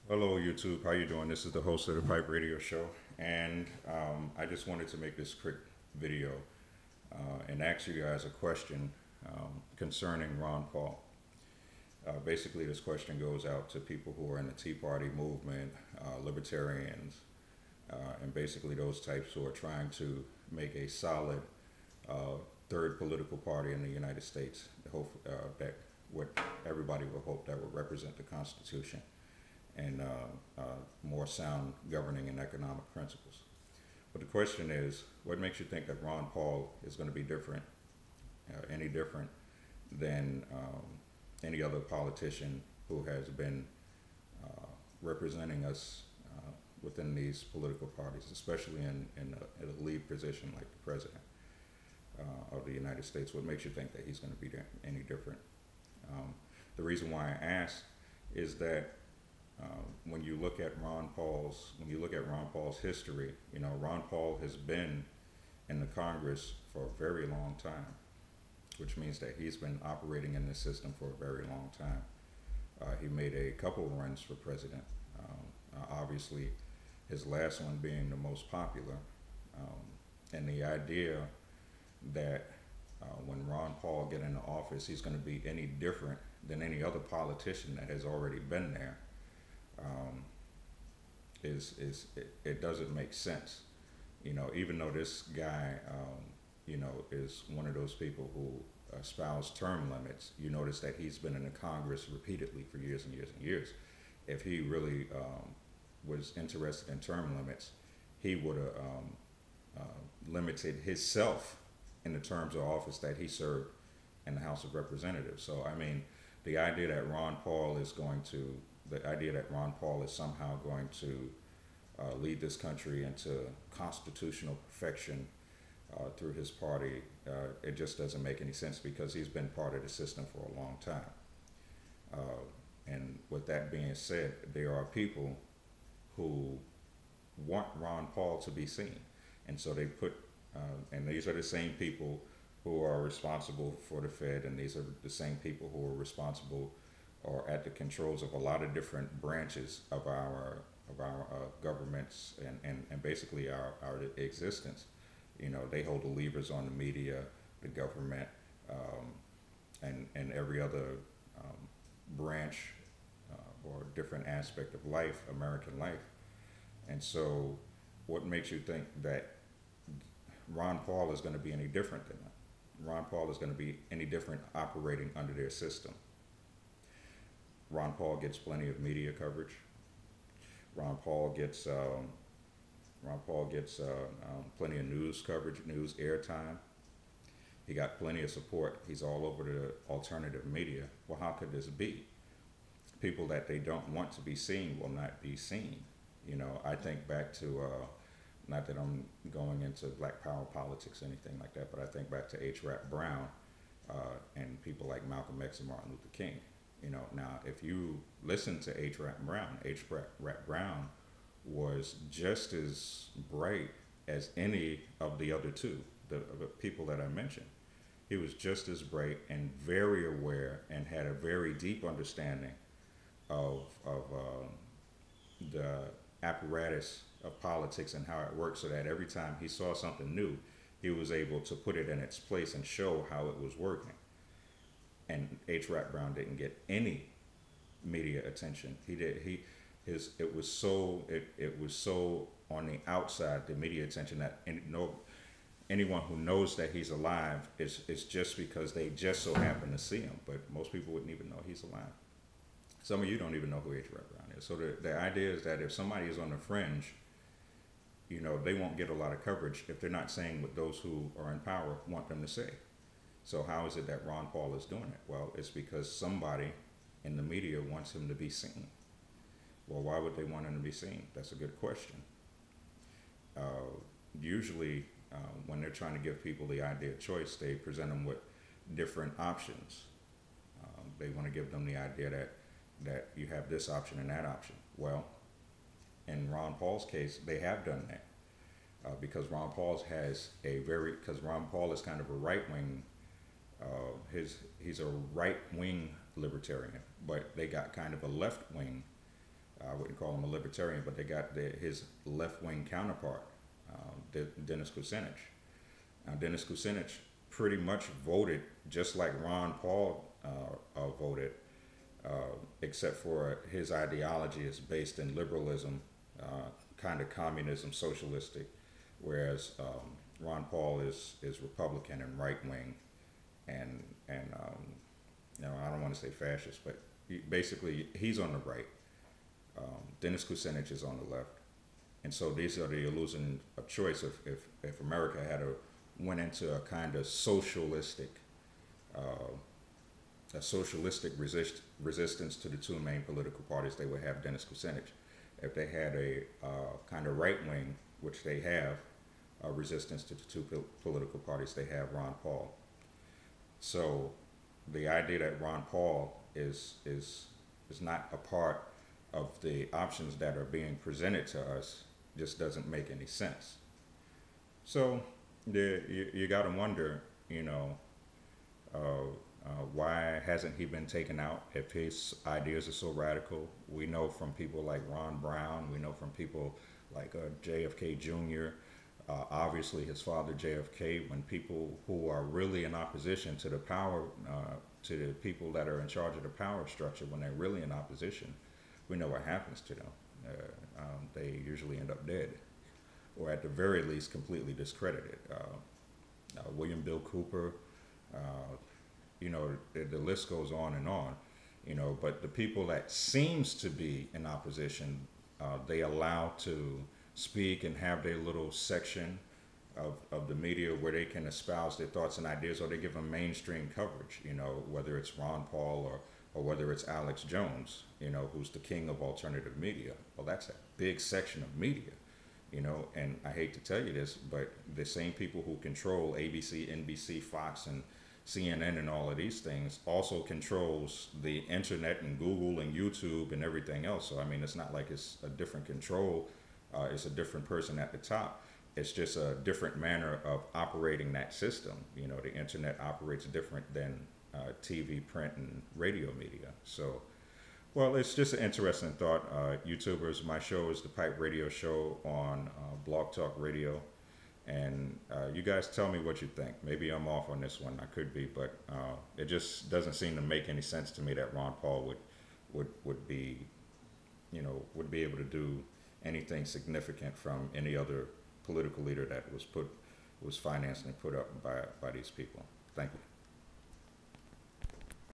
Hello, YouTube. How you doing? This is the host of the Pipe Radio Show, and I just wanted to make this quick video and ask you guys a question concerning Ron Paul. Basically, this question goes out to people who are in the Tea Party movement, libertarians, and basically those types who are trying to make a solid third political party in the United States. Hope that what everybody would hope that would represent the Constitution and more sound governing and economic principles. But the question is, what makes you think that Ron Paul is going to be different, any different than any other politician who has been representing us within these political parties, especially in a lead position like the president of the United States? What makes you think that he's going to be any different? The reason why I ask is that when you look at Ron Paul's history, Ron Paul has been in the Congress for a very long time, which means that he's been operating in this system for a very long time. He made a couple runs for president, obviously his last one being the most popular. And the idea that when Ron Paul get into office, he's going to be any different than any other politician that has already been there it doesn't make sense. Even though this guy, is one of those people who espouse term limits, you notice that he's been in the Congress repeatedly for years and years and years. If he really was interested in term limits, he would have limited himself in the terms of office that he served in the House of Representatives. So, I mean, the idea that Ron Paul is somehow going to lead this country into constitutional perfection through his party, it just doesn't make any sense because he's been part of the system for a long time. And with that being said, there are people who want Ron Paul to be seen. And so they put, and these are the same people who are responsible for the Fed, and these are the same people who are responsible or at the controls of a lot of different branches of our governments and basically our existence. They hold the levers on the media, the government, and every other branch or different aspect of life, American life. And so what makes you think that Ron Paul is going to be any different than that? Ron Paul is going to be any different operating under their system? Ron Paul gets plenty of media coverage. Ron Paul gets plenty of news coverage, news airtime. He got plenty of support. He's all over the alternative media. Well, how could this be? People that they don't want to be seen will not be seen. I think back to, not that I'm going into Black Power politics or anything like that, but I think back to H. Rap Brown and people like Malcolm X and Martin Luther King. Now if you listen to H. Rap Brown was just as bright as any of the other two, the people that I mentioned. He was just as bright and very aware and had a very deep understanding of the apparatus of politics and how it works, so that every time he saw something new, he was able to put it in its place and show how it was working. And H. Rap Brown didn't get any media attention. It was so on the outside, the media attention, that anyone who knows that he's alive is just because they just so happen to see him. But most people wouldn't even know he's alive. Some of you don't even know who H. Rap Brown is. So the idea is that if somebody is on the fringe, they won't get a lot of coverage if they're not saying what those who are in power want them to say. So how is it that Ron Paul is doing it? Well, it's because somebody in the media wants him to be seen. Well, why would they want him to be seen? That's a good question. Usually, when they're trying to give people the idea of choice, they present them with different options. They want to give them the idea that you have this option and that option. Well, in Ron Paul's case, they have done that. Because Ron Paul is kind of a right-wing he's a right-wing libertarian, but they got kind of a left-wing wouldn't call him a libertarian, but they got his left-wing counterpart, Dennis Kucinich. Now, Dennis Kucinich pretty much voted just like Ron Paul voted, except for his ideology is based in liberalism, kind of communism, socialistic, whereas Ron Paul is Republican and right-wing, and I don't want to say fascist, but basically he's on the right. Dennis Kucinich is on the left, and so these are the illusion of choice. If America had went into a kind of socialistic, resistance to the two main political parties, they would have Dennis Kucinich. If they had a kind of right wing, which they have, resistance to the two political parties, they have Ron Paul. So the idea that Ron Paul is not a part of the options that are being presented to us just doesn't make any sense. So you got to wonder, why hasn't he been taken out if his ideas are so radical? We know from people like Ron Brown, we know from people like JFK Jr., obviously his father JFK, when people who are really in opposition to the power, to the people that are in charge of the power structure, when they're really in opposition, we know what happens to them. They usually end up dead, or at the very least completely discredited. William Bill Cooper, the list goes on and on, but the people that seems to be in opposition, they allow to speak and have their little section of the media where they can espouse their thoughts and ideas, or they give them mainstream coverage, whether it's Ron Paul or whether it's Alex Jones, who's the king of alternative media. Well, that's a big section of media, and I hate to tell you this, but the same people who control ABC, NBC, Fox, and CNN and all of these things also controls the internet and Google and YouTube and everything else. So, I mean, it's not like it's a different control. It's a different person at the top. It's just a different manner of operating that system. The internet operates different than TV, print, and radio media. So, well, it's just an interesting thought. YouTubers, my show is the Pipe Radio Show on Blog Talk Radio. And you guys tell me what you think. Maybe I'm off on this one. I could be, but it just doesn't seem to make any sense to me that Ron Paul would be able to do anything significant from any other political leader that was financed and put up by these people. Thank you.